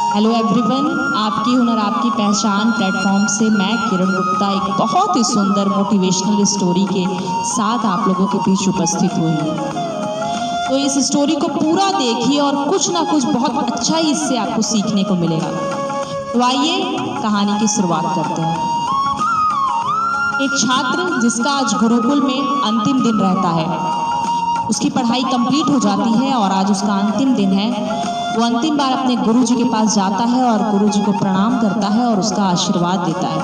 Hello everyone, आपकी हुनर आपकी पहचान प्लेटफॉर्म से मैं किरण गुप्ता एक बहुत ही सुंदर मोटिवेशनल स्टोरी के साथ आप लोगों के बीच उपस्थित हुई हूँ। तो इस स्टोरी को पूरा देखिए और कुछ ना कुछ बहुत अच्छा ही इससे आपको सीखने को मिलेगा। तो आइए कहानी की शुरुआत करते हैं। एक छात्र जिसका आज गुरुकुल में अंतिम दिन रहता है, उसकी पढ़ाई कंप्लीट हो जाती है और आज उसका अंतिम दिन है। वो अंतिम बार अपने गुरुजी के पास जाता है और गुरुजी को प्रणाम करता है और उसका आशीर्वाद देता है।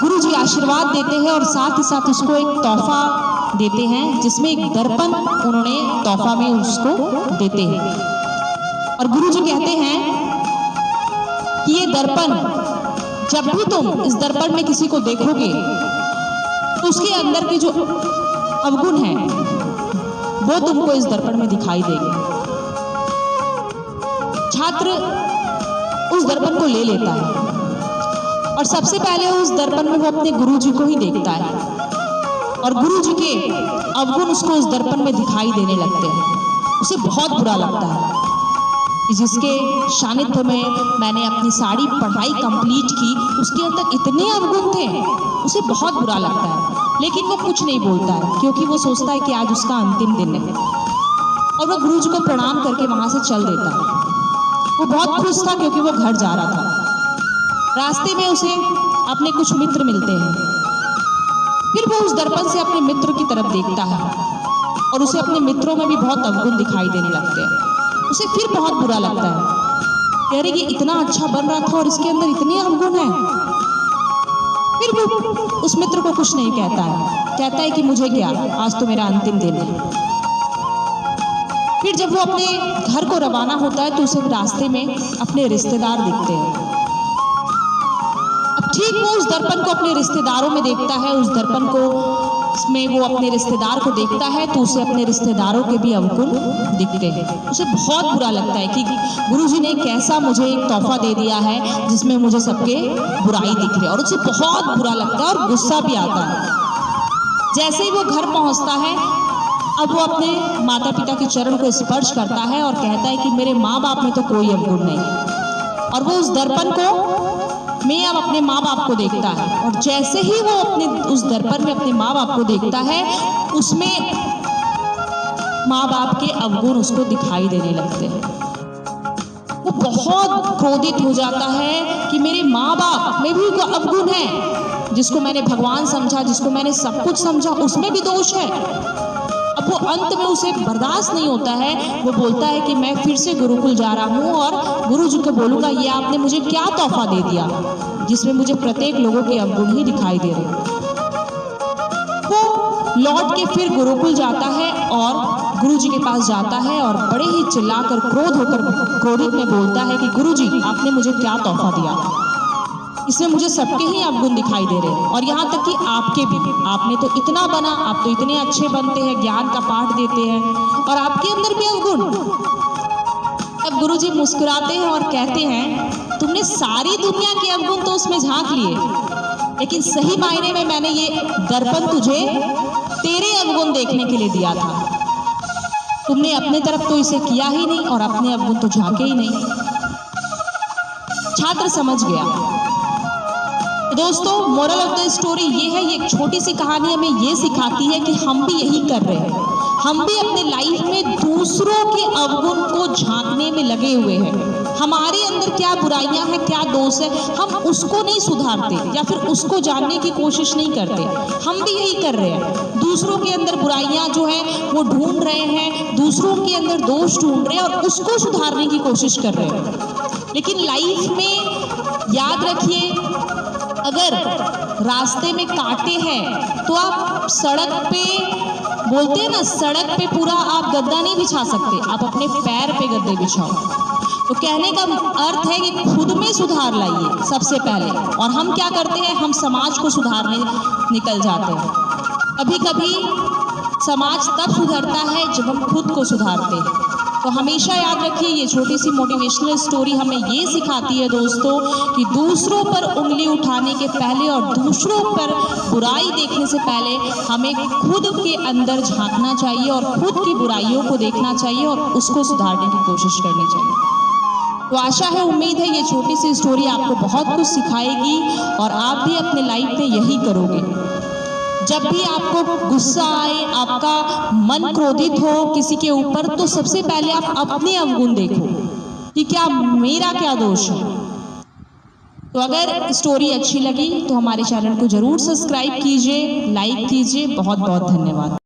गुरुजी आशीर्वाद देते हैं और साथ ही साथ उसको एक तोहफा देते हैं, जिसमें एक दर्पण उन्होंने तोहफा में उसको देते हैं। और गुरुजी कहते हैं कि ये दर्पण, जब भी तुम इस दर्पण में किसी को देखोगे तो उसके अंदर के जो अवगुण है वो तुमको इस दर्पण में दिखाई देंगे। छात्र उस दर्पण को ले लेता है और सबसे पहले उस दर्पण में वो अपने गुरुजी को ही देखता है और गुरुजी के अवगुण उसको उस दर्पण में दिखाई देने लगते हैं। उसे बहुत बुरा लगता है कि जिसके सानिध्य में मैंने अपनी सारी पढ़ाई कंप्लीट की, उसके अंदर इतने अवगुण थे। उसे बहुत बुरा लगता है, लेकिन वो कुछ नहीं बोलता है क्योंकि वो सोचता है कि आज उसका अंतिम दिन है। और वो गुरुजी को प्रणाम करके वहां से चल देता है। वो बहुत खुश था क्योंकि वो घर जा रहा था। रास्ते में उसे अपने कुछ मित्र मिलते हैं। फिर वो उस दर्पण से अपने मित्र की तरफ देखता है और उसे अपने मित्रों में भी बहुत अवगुण दिखाई देने लगते हैं। उसे फिर बहुत बुरा लगता है, कह रही कि इतना अच्छा बन रहा था और इसके अंदर इतने अवगुण हैं। फिर वो उस मित्र को कुछ नहीं कहता है, कहता है कि मुझे क्या, आज तो मेरा अंतिम दिन है। फिर जब वो अपने घर को रवाना होता है तो उसे रास्ते में अपने रिश्तेदार दिखते हैं। अब ठीक वो उस दर्पण को अपने रिश्तेदारों में देखता है, उस दर्पण को में वो अपने रिश्तेदार को देखता है तो उसे अपने रिश्तेदारों के भी अवगुण दिखते हैं। उसे बहुत बुरा लगता है कि गुरुजी ने कैसा मुझे एक तोहफा दे दिया है जिसमें मुझे सबके बुराई दिख रही है, और उसे बहुत बुरा लगता है और गुस्सा भी आता है। जैसे ही वो घर पहुंचता है, अब वो अपने माता पिता के चरण को स्पर्श करता है और कहता है कि मेरे माँ बाप में तो कोई अवगुण नहीं। और वो उस दर्पण को में अब अपने माँ बाप को देखता है और जैसे ही वो अपने उस दर्पण में अपने माँ बाप को देखता है, उसमें माँ बाप के अवगुण उसको दिखाई देने लगते हैं। वो बहुत क्रोधित हो जाता है कि मेरे माँ बाप में भी कोई अवगुण है। जिसको मैंने भगवान समझा, जिसको मैंने सब कुछ समझा, उसमें भी दोष है। अब वो अंत में उसे बर्दाश्त नहीं होता है। वो बोलता है कि मैं फिर से गुरुकुल जा रहा हूँ और गुरुजी को बोलूँगा, ये आपने मुझे क्या तोहफा दे दिया जिसमें मुझे प्रत्येक लोगों के अवगुण ही दिखाई दे रहे। वो लौट के फिर गुरुकुल जाता है और गुरुजी के पास जाता है और बड़े ही चिल्लाकर क्रोधित में बोलता है कि गुरुजी, आपने मुझे क्या तोहफा दिया, इसमें मुझे सबके ही अवगुण दिखाई दे रहे हैं और यहाँ तक कि आपके भी। आपने तो इतना बना, आप तो इतने अच्छे बनते हैं, ज्ञान का पाठ देते हैं, और आपके अंदर भी अवगुण। अब गुरुजी मुस्कुराते हैं और कहते हैं, तुमने सारी दुनिया के अवगुण तो उसमें झांक लिए, लेकिन सही मायने में मैंने ये दर्पण तुझे तेरे अवगुण देखने के लिए दिया था। तुमने अपने तरफ तो इसे किया ही नहीं और अपने अवगुण तो झांके ही नहीं। छात्र समझ गया। दोस्तों, मोरल ऑफ द स्टोरी ये है, ये एक छोटी सी कहानी हमें ये सिखाती है कि हम भी यही कर रहे हैं। हम भी अपने लाइफ में दूसरों के अवगुण को झांकने में लगे हुए हैं। हमारे अंदर क्या बुराइयां हैं, क्या दोष है, हम उसको नहीं सुधारते या फिर उसको जानने की कोशिश नहीं करते। हम भी यही कर रहे हैं, दूसरों के अंदर बुराइयां जो है वो ढूंढ रहे हैं, दूसरों के अंदर दोष ढूंढ रहे हैं और उसको सुधारने की कोशिश कर रहे हैं। लेकिन लाइफ में याद रखिए, अगर रास्ते में कांटे हैं तो आप सड़क पे, बोलते हैं ना, सड़क पे पूरा आप गद्दा नहीं बिछा सकते, आप अपने पैर पे गद्दे बिछाओ। तो कहने का अर्थ है कि खुद में सुधार लाइए सबसे पहले। और हम क्या करते हैं, हम समाज को सुधारने निकल जाते हैं। कभी कभी समाज तब सुधरता है जब हम खुद को सुधारते हैं। तो हमेशा याद रखिए, ये छोटी सी मोटिवेशनल स्टोरी हमें ये सिखाती है दोस्तों कि दूसरों पर उंगली उठाने के पहले और दूसरों पर बुराई देखने से पहले हमें खुद के अंदर झांकना चाहिए और खुद की बुराइयों को देखना चाहिए और उसको सुधारने की कोशिश करनी चाहिए। तो आशा है, उम्मीद है ये छोटी सी स्टोरी आपको बहुत कुछ सिखाएगी और आप भी अपने लाइफ में यही करोगे। जब भी आपको गुस्सा आए, आपका मन क्रोधित हो किसी के ऊपर, तो सबसे पहले आप अपने अवगुण देखो कि क्या मेरा क्या दोष है। तो अगर स्टोरी अच्छी लगी तो हमारे चैनल को जरूर सब्सक्राइब कीजिए, लाइक कीजिए। बहुत बहुत धन्यवाद।